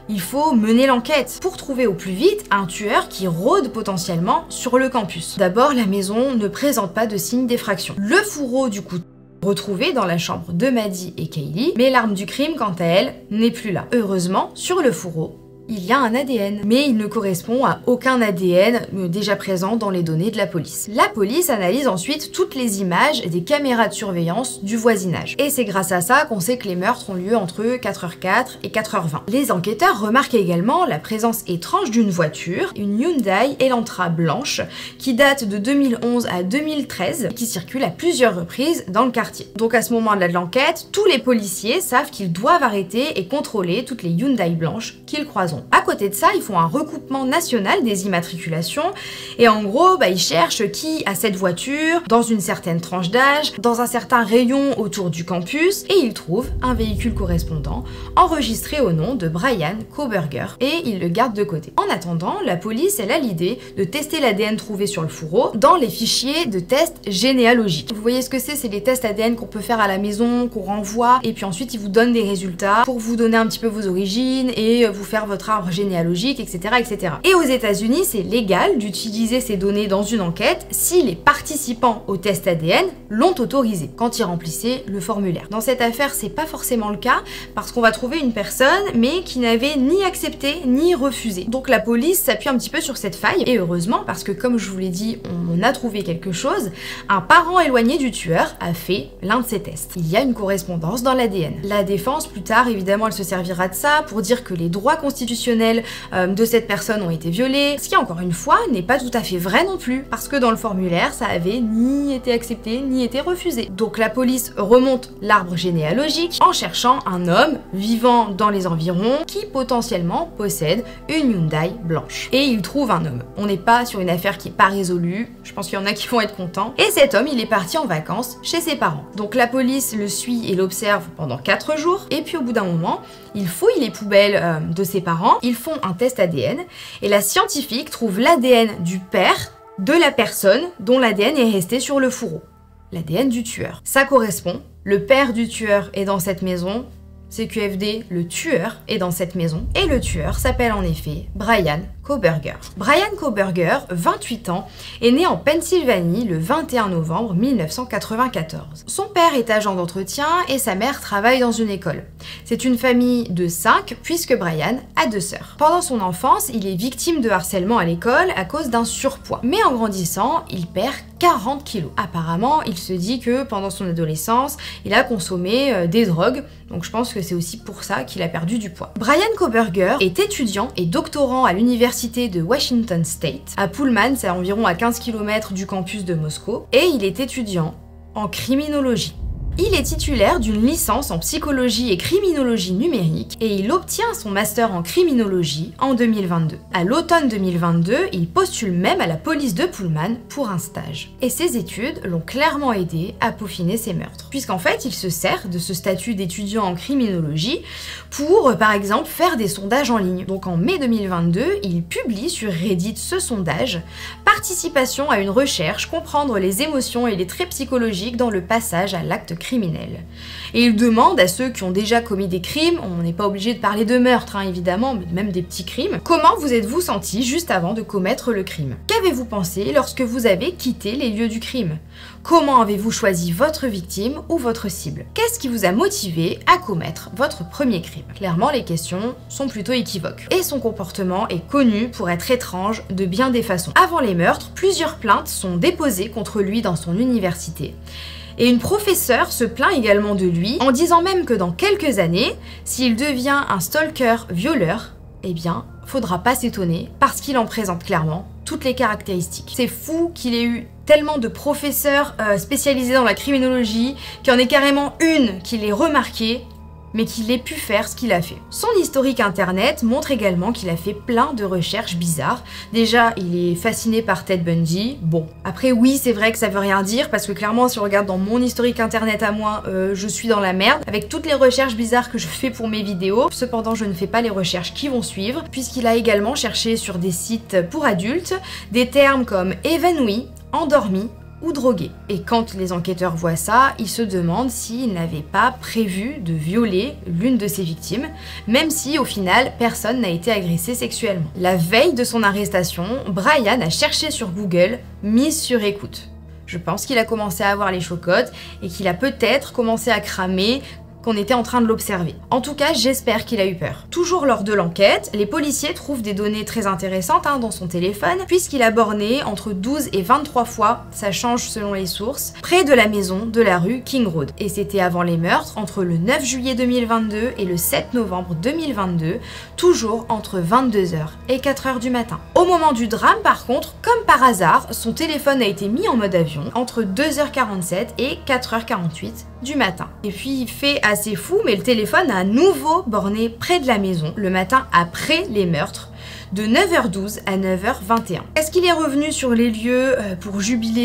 il faut mener l'enquête pour trouver au plus vite un tueur qui rôde potentiellement sur le campus. D'abord, la maison ne présente pas de signe d'effraction. Le fourreau du couteau retrouvé dans la chambre de Maddie et Kaylee, mais l'arme du crime, quant à elle, n'est plus là. Heureusement, sur le fourreau, il y a un ADN, mais il ne correspond à aucun ADN déjà présent dans les données de la police. La police analyse ensuite toutes les images des caméras de surveillance du voisinage. Et c'est grâce à ça qu'on sait que les meurtres ont lieu entre 4h04 et 4h20. Les enquêteurs remarquent également la présence étrange d'une voiture, une Hyundai Elantra blanche, qui date de 2011 à 2013, qui circule à plusieurs reprises dans le quartier. Donc à ce moment-là de l'enquête, tous les policiers savent qu'ils doivent arrêter et contrôler toutes les Hyundai blanches qu'ils croiseront. raison. À côté de ça, ils font un recoupement national des immatriculations et en gros, ils cherchent qui a cette voiture dans une certaine tranche d'âge, dans un certain rayon autour du campus et ils trouvent un véhicule correspondant enregistré au nom de Brian Kohberger et ils le gardent de côté. En attendant, la police, elle a l'idée de tester l'ADN trouvé sur le fourreau dans les fichiers de tests généalogiques. Vous voyez ce que c'est les tests ADN qu'on peut faire à la maison, qu'on renvoie et puis ensuite ils vous donnent des résultats pour vous donner un petit peu vos origines et vous faire votre arbre généalogique, etc. etc. Et aux États-Unis, c'est légal d'utiliser ces données dans une enquête si les participants au test ADN l'ont autorisé quand ils remplissaient le formulaire. Dans cette affaire, c'est pas forcément le cas parce qu'on va trouver une personne mais qui n'avait ni accepté ni refusé. Donc la police s'appuie un petit peu sur cette faille et heureusement parce que comme je vous l'ai dit, on a trouvé quelque chose. Un parent éloigné du tueur a fait l'un de ces tests. Il y a une correspondance dans l'ADN. La défense, plus tard, évidemment, elle se servira de ça pour dire que les droits constitutionnels de cette personne ont été violés, ce qui, encore une fois, n'est pas tout à fait vrai non plus, parce que dans le formulaire, ça avait ni été accepté, ni été refusé. Donc la police remonte l'arbre généalogique en cherchant un homme vivant dans les environs qui potentiellement possède une Hyundai blanche. Et il trouve un homme. On n'est pas sur une affaire qui n'est pas résolue, je pense qu'il y en a qui vont être contents. Et cet homme, il est parti en vacances chez ses parents. Donc la police le suit et l'observe pendant 4 jours, et puis au bout d'un moment, ils fouillent les poubelles de ses parents, ils font un test ADN, et la scientifique trouve l'ADN du père de la personne dont l'ADN est resté sur le fourreau. L'ADN du tueur. Ça correspond, le père du tueur est dans cette maison, CQFD, le tueur est dans cette maison, et le tueur s'appelle en effet Brian Kohberger. Brian Kohberger, 28 ans, est né en Pennsylvanie le 21 novembre 1994. Son père est agent d'entretien et sa mère travaille dans une école. C'est une famille de 5 puisque Brian a 2 sœurs. Pendant son enfance, il est victime de harcèlement à l'école à cause d'un surpoids. Mais en grandissant, il perd 40 kilos. Apparemment, il se dit que pendant son adolescence, il a consommé des drogues, donc je pense que c'est aussi pour ça qu'il a perdu du poids. Brian Kohberger est étudiant et doctorant à l'université de Washington State. À Pullman, c'est environ à 15 km du campus de Moscou, et il est étudiant en criminologie. Il est titulaire d'une licence en psychologie et criminologie numérique et il obtient son master en criminologie en 2022. À l'automne 2022, il postule même à la police de Pullman pour un stage. Et ses études l'ont clairement aidé à peaufiner ses meurtres, puisqu'en fait, il se sert de ce statut d'étudiant en criminologie pour, par exemple, faire des sondages en ligne. Donc en mai 2022, il publie sur Reddit ce sondage « Participation à une recherche, comprendre les émotions et les traits psychologiques dans le passage à l'acte criminel ». Et il demande à ceux qui ont déjà commis des crimes, on n'est pas obligé de parler de meurtre évidemment, mais même des petits crimes, comment vous êtes-vous senti juste avant de commettre le crime? Qu'avez-vous pensé lorsque vous avez quitté les lieux du crime? Comment avez-vous choisi votre victime ou votre cible? Qu'est-ce qui vous a motivé à commettre votre premier crime? Clairement, les questions sont plutôt équivoques. Et son comportement est connu pour être étrange de bien des façons. Avant les meurtres, plusieurs plaintes sont déposées contre lui dans son université. Et une professeure se plaint également de lui, en disant même que dans quelques années, s'il devient un stalker violeur, eh bien, faudra pas s'étonner, parce qu'il en présente clairement toutes les caractéristiques. C'est fou qu'il ait eu tellement de professeurs spécialisés dans la criminologie, qu'il y en ait carrément une qui l'ait remarqué, mais qu'il ait pu faire ce qu'il a fait. Son historique internet montre également qu'il a fait plein de recherches bizarres. Déjà, il est fasciné par Ted Bundy. Bon, après oui, c'est vrai que ça veut rien dire, parce que clairement, si on regarde dans mon historique internet à moi, je suis dans la merde, avec toutes les recherches bizarres que je fais pour mes vidéos. Cependant, je ne fais pas les recherches qui vont suivre, puisqu'il a également cherché sur des sites pour adultes des termes comme évanoui, endormi, ou drogué. Et quand les enquêteurs voient ça, ils se demandent s'ils n'avaient pas prévu de violer l'une de ses victimes, même si au final personne n'a été agressé sexuellement. La veille de son arrestation, Brian a cherché sur Google « mise sur écoute ». Je pense qu'il a commencé à avoir les chocottes et qu'il a peut-être commencé à cramer qu'on était en train de l'observer. En tout cas, j'espère qu'il a eu peur. Toujours lors de l'enquête, les policiers trouvent des données très intéressantes dans son téléphone, puisqu'il a borné entre 12 et 23 fois, ça change selon les sources, près de la maison de la rue King Road. Et c'était avant les meurtres, entre le 9 juillet 2022 et le 7 novembre 2022, toujours entre 22h et 4h du matin. Au moment du drame, par contre, comme par hasard, son téléphone a été mis en mode avion entre 2h47 et 4h48 du matin. Et puis, fait assez assez fou, mais le téléphone a à nouveau borné près de la maison le matin après les meurtres, de 9h12 à 9h21. Est-ce qu'il est revenu sur les lieux pour jubiler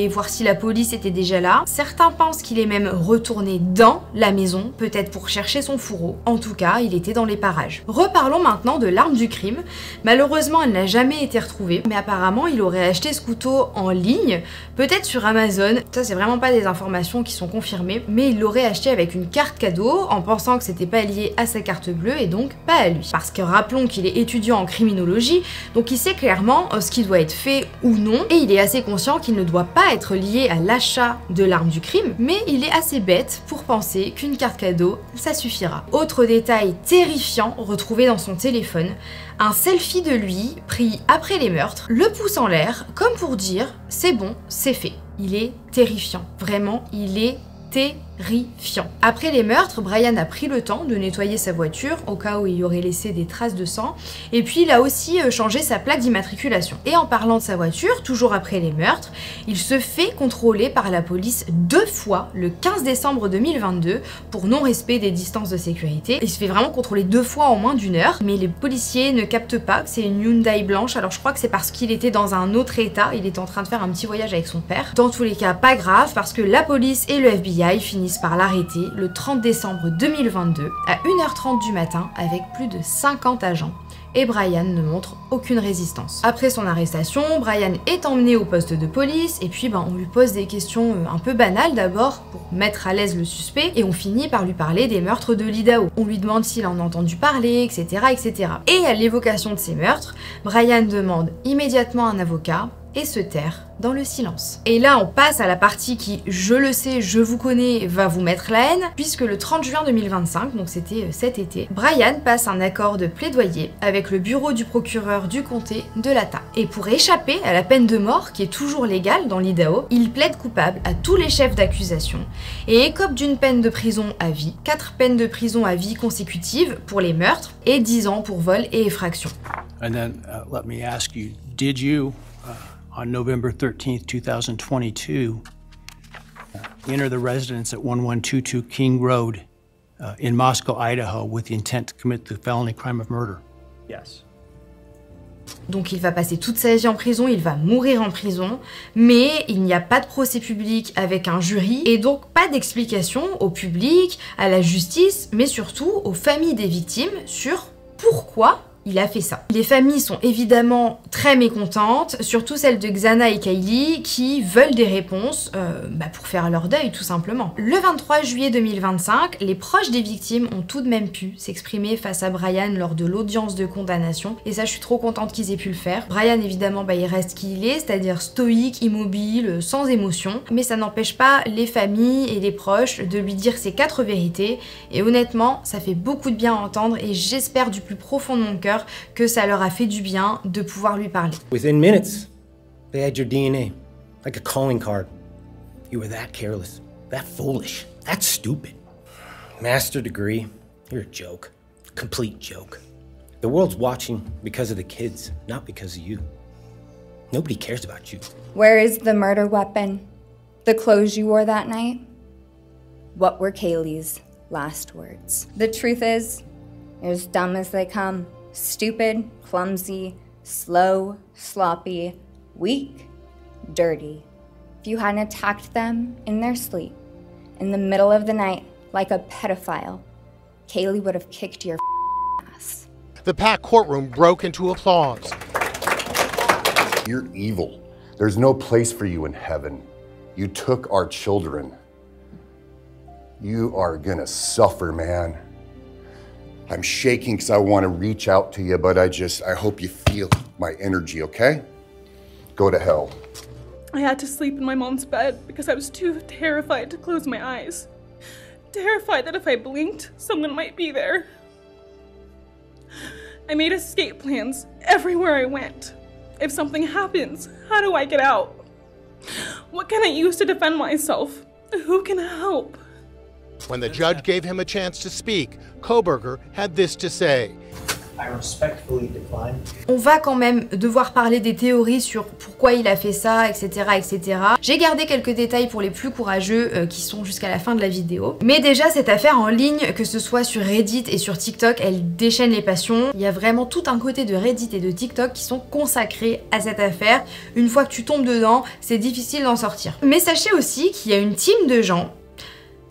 et voir si la police était déjà là? Certains pensent qu'il est même retourné dans la maison, peut-être pour chercher son fourreau. En tout cas, il était dans les parages. Reparlons maintenant de l'arme du crime. Malheureusement, elle n'a jamais été retrouvée, mais apparemment, il aurait acheté ce couteau en ligne, peut-être sur Amazon. Ça, c'est vraiment pas des informations qui sont confirmées, mais il l'aurait acheté avec une carte cadeau en pensant que c'était pas lié à sa carte bleue et donc pas à lui. Parce que rappelons qu'il est étudiant en criminologie, donc il sait clairement ce qui doit être fait ou non, et il est assez conscient qu'il ne doit pas être lié à l'achat de l'arme du crime, mais il est assez bête pour penser qu'une carte cadeau, ça suffira. Autre détail terrifiant retrouvé dans son téléphone, un selfie de lui pris après les meurtres, le pouce en l'air, comme pour dire « c'est bon, c'est fait ». Il est terrifiant, vraiment, il est terrifiant. Après les meurtres, Brian a pris le temps de nettoyer sa voiture au cas où il y aurait laissé des traces de sang, et puis il a aussi changé sa plaque d'immatriculation. Et en parlant de sa voiture, toujours après les meurtres, il se fait contrôler par la police 2 fois le 15 décembre 2022 pour non-respect des distances de sécurité. Il se fait vraiment contrôler 2 fois en moins d'1 heure, mais les policiers ne captent pas que c'est une Hyundai blanche. Alors je crois que c'est parce qu'il était dans un autre état, il était en train de faire un petit voyage avec son père. Dans tous les cas, pas grave, parce que la police et le FBI finissent par l'arrêter le 30 décembre 2022 à 1h30 du matin avec plus de 50 agents. Et Brian ne montre aucune résistance. Après son arrestation, Brian est emmené au poste de police et puis on lui pose des questions un peu banales d'abord pour mettre à l'aise le suspect et on finit par lui parler des meurtres de l'Idaho. On lui demande s'il en a entendu parler, etc., etc. Et à l'évocation de ces meurtres, Brian demande immédiatement un avocat et se terre dans le silence. Et là, on passe à la partie qui, je le sais, je vous connais, va vous mettre la haine, puisque le 30 juin 2025, donc c'était cet été, Brian passe un accord de plaidoyer avec le bureau du procureur du comté de Latah. Et pour échapper à la peine de mort, qui est toujours légale dans l'Idaho, il plaide coupable à tous les chefs d'accusation et écope d'une peine de prison à vie, 4 peines de prison à vie consécutives pour les meurtres et 10 ans pour vol et effraction. And then, let me ask you, did you on November 13th, 2022, enter the residence at 1122 King Road in Moscow, Idaho, with the intent to commit the felony crime of murder? Yes. Donc il va passer toute sa vie en prison, il va mourir en prison, mais il n'y a pas de procès public avec un jury, et donc pas d'explication au public, à la justice, mais surtout aux familles des victimes sur pourquoi il a fait ça. Les familles sont évidemment très mécontentes, surtout celles de Xana et Kaylee qui veulent des réponses pour faire leur deuil tout simplement. Le 23 juillet 2025, les proches des victimes ont tout de même pu s'exprimer face à Brian lors de l'audience de condamnation et ça je suis trop contente qu'ils aient pu le faire. Brian évidemment il reste qui il est, c'est-à-dire stoïque, immobile, sans émotion, mais ça n'empêche pas les familles et les proches de lui dire ses 4 vérités et honnêtement ça fait beaucoup de bien à entendre et j'espère du plus profond de mon cœur que ça leur a fait du bien de pouvoir lui parler. Within minutes, they had your DNA, like a calling card. You were that careless, that foolish, that stupid. Master degree, you're a joke, complete joke. The world's watching because of the kids, not because of you. Nobody cares about you. Where is the murder weapon? The clothes you wore that night? What were Kaylee's last words? The truth is, you're as dumb as they come. Stupid, clumsy, slow, sloppy, weak, dirty. If you hadn't attacked them in their sleep, in the middle of the night, like a pedophile, Kaylee would have kicked your ass. The packed courtroom broke into applause. You're evil. There's no place for you in heaven. You took our children. You are gonna suffer, man. I'm shaking because I want to reach out to you, but I hope you feel my energy, okay? Go to hell. I had to sleep in my mom's bed because I was too terrified to close my eyes. Terrified that if I blinked, someone might be there. I made escape plans everywhere I went. If something happens, how do I get out? What can I use to defend myself? Who can help? When the judge gave him a chance to speak, Kohberger had this to say. On va quand même devoir parler des théories sur pourquoi il a fait ça, etc. etc. J'ai gardé quelques détails pour les plus courageux qui sont jusqu'à la fin de la vidéo. Mais déjà, cette affaire en ligne, que ce soit sur Reddit et sur TikTok, elle déchaîne les passions. Il y a vraiment tout un côté de Reddit et de TikTok qui sont consacrés à cette affaire. Une fois que tu tombes dedans, c'est difficile d'en sortir. Mais sachez aussi qu'il y a une team de gens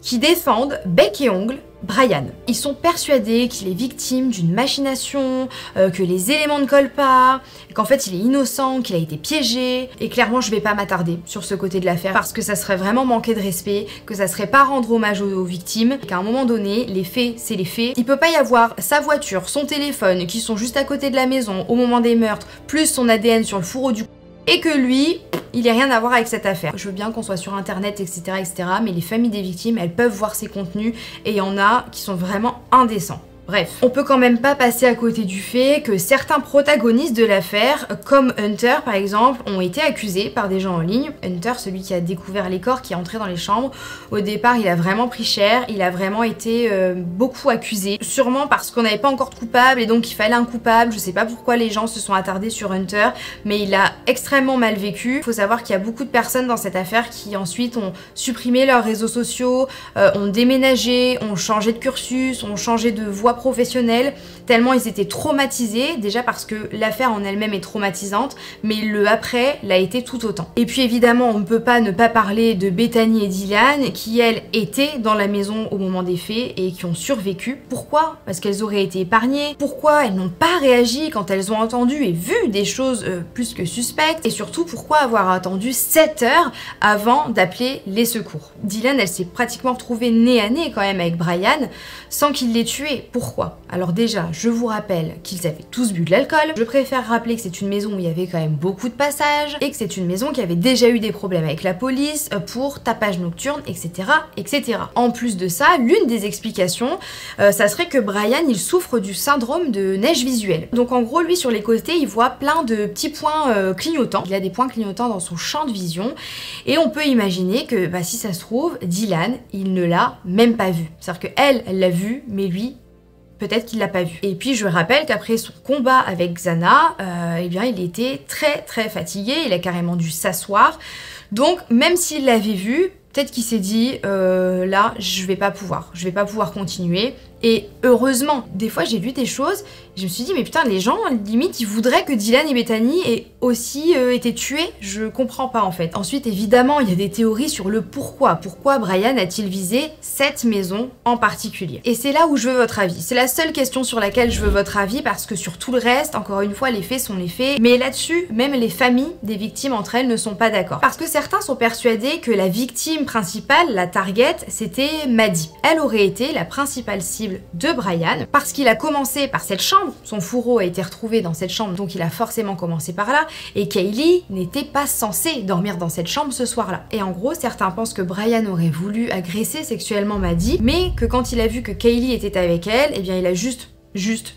qui défendent bec et ongle Brian. Ils sont persuadés qu'il est victime d'une machination, que les éléments ne collent pas, qu'en fait il est innocent, qu'il a été piégé. Et clairement je vais pas m'attarder sur ce côté de l'affaire parce que ça serait vraiment manquer de respect, que ça serait pas rendre hommage aux victimes, qu'à un moment donné, les faits c'est les faits. Il peut pas y avoir sa voiture, son téléphone qui sont juste à côté de la maison au moment des meurtres, plus son ADN sur le fourreau du et que lui, il ait rien à voir avec cette affaire. Je veux bien qu'on soit sur internet, etc., mais les familles des victimes, elles peuvent voir ces contenus et il y en a qui sont vraiment indécents. Bref, on peut quand même pas passer à côté du fait que certains protagonistes de l'affaire, comme Hunter par exemple, ont été accusés par des gens en ligne. Hunter, celui qui a découvert les corps, qui est entré dans les chambres, au départ il a vraiment pris cher, il a vraiment été beaucoup accusé. Sûrement parce qu'on n'avait pas encore de coupable et donc il fallait un coupable. Je sais pas pourquoi les gens se sont attardés sur Hunter, mais il a extrêmement mal vécu. Faut savoir qu'il y a beaucoup de personnes dans cette affaire qui ensuite ont supprimé leurs réseaux sociaux, ont déménagé, ont changé de cursus, ont changé de voie professionnels, tellement ils étaient traumatisés, déjà parce que l'affaire en elle-même est traumatisante, mais le après l'a été tout autant. Et puis évidemment, on ne peut pas ne pas parler de Bethany et Dylan, qui elles étaient dans la maison au moment des faits et qui ont survécu. Pourquoi? Parce qu'elles auraient été épargnées. Pourquoi elles n'ont pas réagi quand elles ont entendu et vu des choses plus que suspectes? Et surtout, pourquoi avoir attendu 7 heures avant d'appeler les secours? Dylan, elle s'est pratiquement retrouvée nez à nez quand même avec Brian, sans qu'il l'ait tuée. Pourquoi? Alors déjà, je vous rappelle qu'ils avaient tous bu de l'alcool. Je préfère rappeler que c'est une maison où il y avait quand même beaucoup de passages et que c'est une maison qui avait déjà eu des problèmes avec la police pour tapage nocturne, etc., etc. En plus de ça, l'une des explications, ça serait que Brian, il souffre du syndrome de neige visuelle. Donc en gros, lui, sur les côtés, il voit plein de petits points clignotants. Il a des points clignotants dans son champ de vision et on peut imaginer que, bah, si ça se trouve, Dylan, il ne l'a même pas vu. C'est-à-dire qu'elle, elle l'a vu, mais lui, peut-être qu'il l'a pas vu. Et puis je rappelle qu'après son combat avec Xana, eh bien il était très fatigué, il a carrément dû s'asseoir. Donc même s'il l'avait vu, peut-être qu'il s'est dit là je vais pas pouvoir continuer. Et heureusement, des fois j'ai lu des choses, je me suis dit mais putain, les gens limite ils voudraient que Dylan et Bethany aient aussi été tués, je comprends pas en fait. Ensuite évidemment il y a des théories sur le pourquoi Brian a-t-il visé cette maison en particulier. Et c'est là où je veux votre avis, c'est la seule question sur laquelle je veux votre avis parce que sur tout le reste, encore une fois les faits sont les faits, mais là-dessus même les familles des victimes entre elles ne sont pas d'accord. Parce que certains sont persuadés que la victime principale, la target, c'était Maddie. Elle aurait été la principale cible de Brian parce qu'il a commencé par cette chambre, son fourreau a été retrouvé dans cette chambre donc il a forcément commencé par là et Kaylee n'était pas censée dormir dans cette chambre ce soir-là. Et en gros certains pensent que Brian aurait voulu agresser sexuellement Maddie mais que quand il a vu que Kaylee était avec elle, eh bien il a juste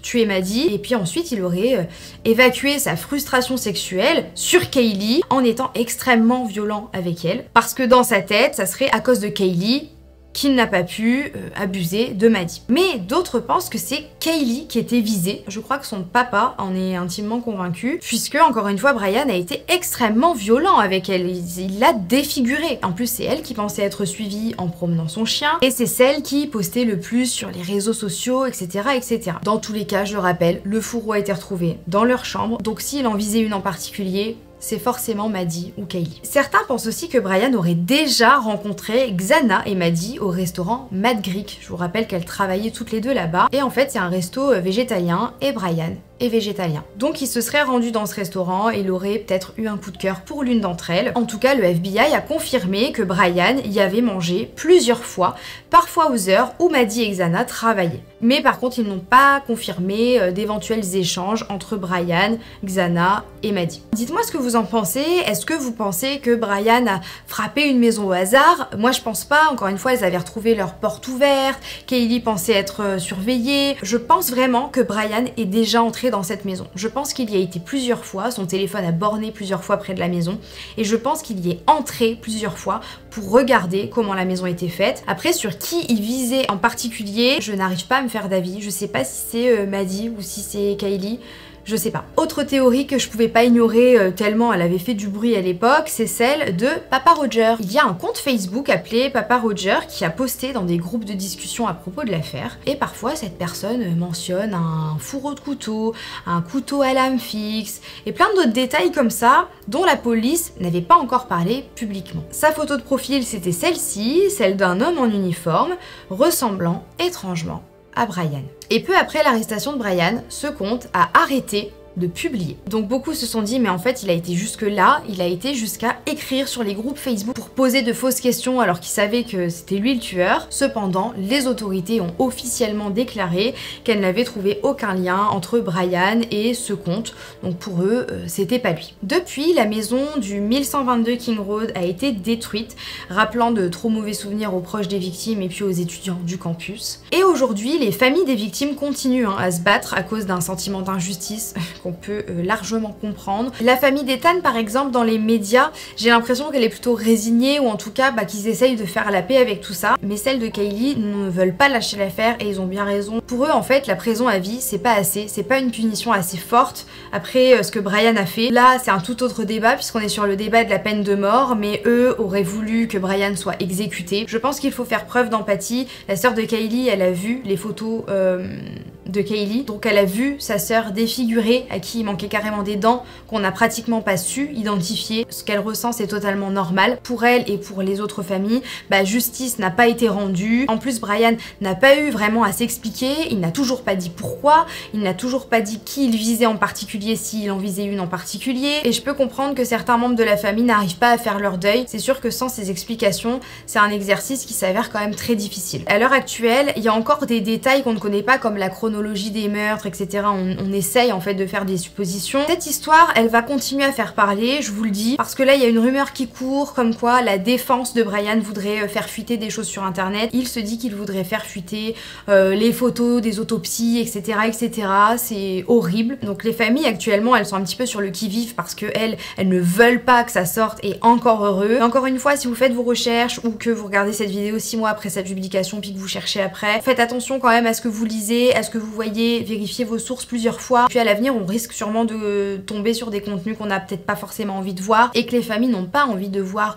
tué Maddie et puis ensuite il aurait évacué sa frustration sexuelle sur Kaylee en étant extrêmement violent avec elle parce que dans sa tête ça serait à cause de Kaylee qu'il n'a pas pu abuser de Maddie. Mais d'autres pensent que c'est Kaylee qui était visée. Je crois que son papa en est intimement convaincu, puisque encore une fois Brian a été extrêmement violent avec elle, il l'a défigurée. En plus c'est elle qui pensait être suivie en promenant son chien, et c'est celle qui postait le plus sur les réseaux sociaux, etc. etc. Dans tous les cas, je le rappelle, le fourreau a été retrouvé dans leur chambre, donc s'il en visait une en particulier, c'est forcément Maddie ou Kaylee. Certains pensent aussi que Brian aurait déjà rencontré Xana et Maddie au restaurant Mad Greek. Je vous rappelle qu'elles travaillaient toutes les deux là-bas. Et en fait, c'est un resto végétalien et Brian est végétalien. Donc il se serait rendu dans ce restaurant et il aurait peut-être eu un coup de cœur pour l'une d'entre elles. En tout cas, le FBI a confirmé que Brian y avait mangé plusieurs fois, parfois aux heures où Maddie et Xana travaillaient. Mais par contre, ils n'ont pas confirmé d'éventuels échanges entre Brian, Xana et Maddie. Dites-moi ce que vous en pensez. Est-ce que vous pensez que Brian a frappé une maison au hasard? Moi, je pense pas. Encore une fois, elles avaient retrouvé leur porte ouverte. Kaylee pensait être surveillée. Je pense vraiment que Brian est déjà entré entrer dans cette maison. Je pense qu'il y a été plusieurs fois, son téléphone a borné plusieurs fois près de la maison, et je pense qu'il y est entré plusieurs fois pour regarder comment la maison était faite. Après, sur qui il visait en particulier, je n'arrive pas à me faire d'avis. Je sais pas si c'est Maddie ou si c'est Kaylee. Je sais pas. Autre théorie que je pouvais pas ignorer tellement elle avait fait du bruit à l'époque, c'est celle de Papa Roger. Il y a un compte Facebook appelé Papa Roger qui a posté dans des groupes de discussion à propos de l'affaire. Et parfois cette personne mentionne un fourreau de couteau, un couteau à lame fixe et plein d'autres détails comme ça dont la police n'avait pas encore parlé publiquement. Sa photo de profil c'était celle-ci, celle d'un homme en uniforme ressemblant étrangement à Brian. Et peu après l'arrestation de Brian, ce compte a arrêté de publier. Donc beaucoup se sont dit mais en fait il a été jusque là, il a été jusqu'à écrire sur les groupes Facebook pour poser de fausses questions alors qu'il savait que c'était lui le tueur. Cependant, les autorités ont officiellement déclaré qu'elles n'avaient trouvé aucun lien entre Brian et ce compte, donc pour eux c'était pas lui. Depuis, la maison du 1122 King Road a été détruite, rappelant de trop mauvais souvenirs aux proches des victimes et puis aux étudiants du campus. Et aujourd'hui, les familles des victimes continuent à se battre à cause d'un sentiment d'injustice qu'on peut largement comprendre. La famille d'Ethan par exemple dans les médias, j'ai l'impression qu'elle est plutôt résignée ou en tout cas qu'ils essayent de faire la paix avec tout ça, mais celles de Kaylee ne veulent pas lâcher l'affaire et ils ont bien raison. Pour eux en fait la prison à vie c'est pas assez, c'est pas une punition assez forte après ce que Brian a fait. Là c'est un tout autre débat puisqu'on est sur le débat de la peine de mort, mais eux auraient voulu que Brian soit exécuté. Je pense qu'il faut faire preuve d'empathie. La sœur de Kaylee elle a vu les photos de Kaylee, donc elle a vu sa sœur défigurée à qui il manquait carrément des dents, qu'on n'a pratiquement pas su identifier. Ce qu'elle ressent c'est totalement normal. Pour elle et pour les autres familles, justice n'a pas été rendue. En plus Brian n'a pas eu vraiment à s'expliquer, il n'a toujours pas dit pourquoi, il n'a toujours pas dit qui il visait en particulier, s'il en visait une en particulier, et je peux comprendre que certains membres de la famille n'arrivent pas à faire leur deuil. C'est sûr que sans ces explications, c'est un exercice qui s'avère quand même très difficile. À l'heure actuelle, il y a encore des détails qu'on ne connaît pas comme la chronologie des meurtres, etc. On essaye en fait de faire des suppositions. Cette histoire, elle va continuer à faire parler, je vous le dis, parce que là il y a une rumeur qui court comme quoi la défense de Brian voudrait faire fuiter des choses sur internet. Il se dit qu'il voudrait faire fuiter les photos des autopsies, etc. etc. C'est horrible. Donc les familles actuellement elles sont un petit peu sur le qui-vive parce que elles ne veulent pas que ça sorte, et encore heureux. Et encore une fois, si vous faites vos recherches ou que vous regardez cette vidéo 6 mois après sa publication puis que vous cherchez après, faites attention quand même à ce que vous lisez, à ce que vous voyez, vérifiez vos sources plusieurs fois. Puis à l'avenir on risque sûrement de tomber sur des contenus qu'on n'a peut-être pas forcément envie de voir et que les familles n'ont pas envie de voir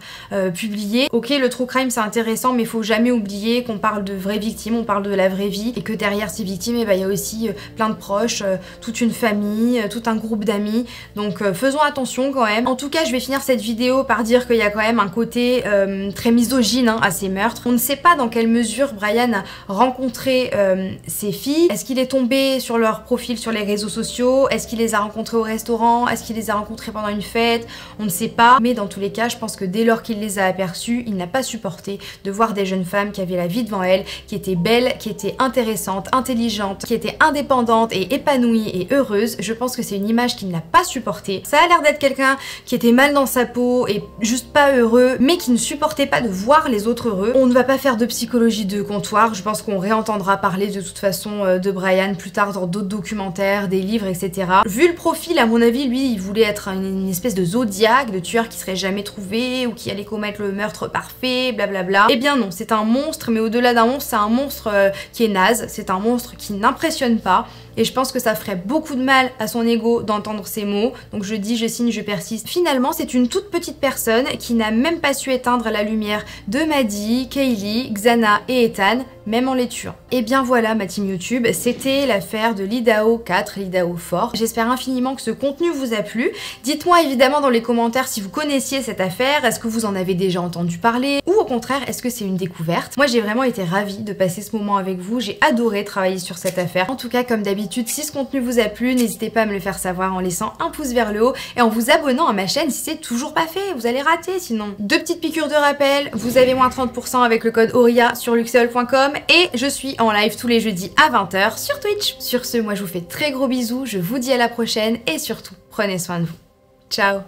publier. Ok, le true crime c'est intéressant, mais il faut jamais oublier qu'on parle de vraies victimes, on parle de la vraie vie, et que derrière ces victimes il y a aussi plein de proches, toute une famille, tout un groupe d'amis, donc faisons attention quand même. En tout cas je vais finir cette vidéo par dire qu'il y a quand même un côté très misogyne à ces meurtres. On ne sait pas dans quelle mesure Brian a rencontré ces filles. Est-ce qu'il est tombé sur leur profil sur les réseaux sociaux? Est-ce qu'il les a rencontrées au restaurant? Est-ce qu'il les a rencontrées pendant une fête? On ne sait pas, mais dans tous les cas je pense que dès lors qu'il les a aperçues, il n'a pas supporté de voir des jeunes femmes qui avaient la vie devant elles, qui étaient belles, qui étaient intéressantes, intelligentes, qui étaient indépendantes et épanouies et heureuses. Je pense que c'est une image qu'il n'a pas supportée. Ça a l'air d'être quelqu'un qui était mal dans sa peau et juste pas heureux, mais qui ne supportait pas de voir les autres heureux. On ne va pas faire de psychologie de comptoir, je pense qu'on réentendra parler de toute façon de Brian plus tard dans d'autres documentaires, des livres, etc. Vu le profil, à mon avis, lui, il voulait être une espèce de zodiaque, de tueur qui serait jamais trouvé ou qui allait commettre le meurtre parfait, blablabla. Eh bien non, c'est un monstre, mais au-delà d'un monstre, c'est un monstre qui est naze, c'est un monstre qui n'impressionne pas. Et je pense que ça ferait beaucoup de mal à son ego d'entendre ces mots. Donc je dis, je signe, je persiste. Finalement, c'est une toute petite personne qui n'a même pas su éteindre la lumière de Maddie, Kaylee, Xana et Ethan, même en les tuant. Et bien voilà ma team YouTube, c'était l'affaire de l'Idaho 4, l'Idaho 4. J'espère infiniment que ce contenu vous a plu. Dites-moi évidemment dans les commentaires si vous connaissiez cette affaire, est-ce que vous en avez déjà entendu parler, ou au contraire, est-ce que c'est une découverte? Moi j'ai vraiment été ravie de passer ce moment avec vous, j'ai adoré travailler sur cette affaire. En tout cas, comme d'habitude, si ce contenu vous a plu, n'hésitez pas à me le faire savoir en laissant un pouce vers le haut et en vous abonnant à ma chaîne si c'est toujours pas fait, vous allez rater sinon. Deux petites piqûres de rappel, vous avez moins 30% avec le code ORIA sur luxeol.com et je suis en live tous les jeudis à 20 h sur Twitch. Sur ce, moi je vous fais très gros bisous, je vous dis à la prochaine et surtout, prenez soin de vous. Ciao!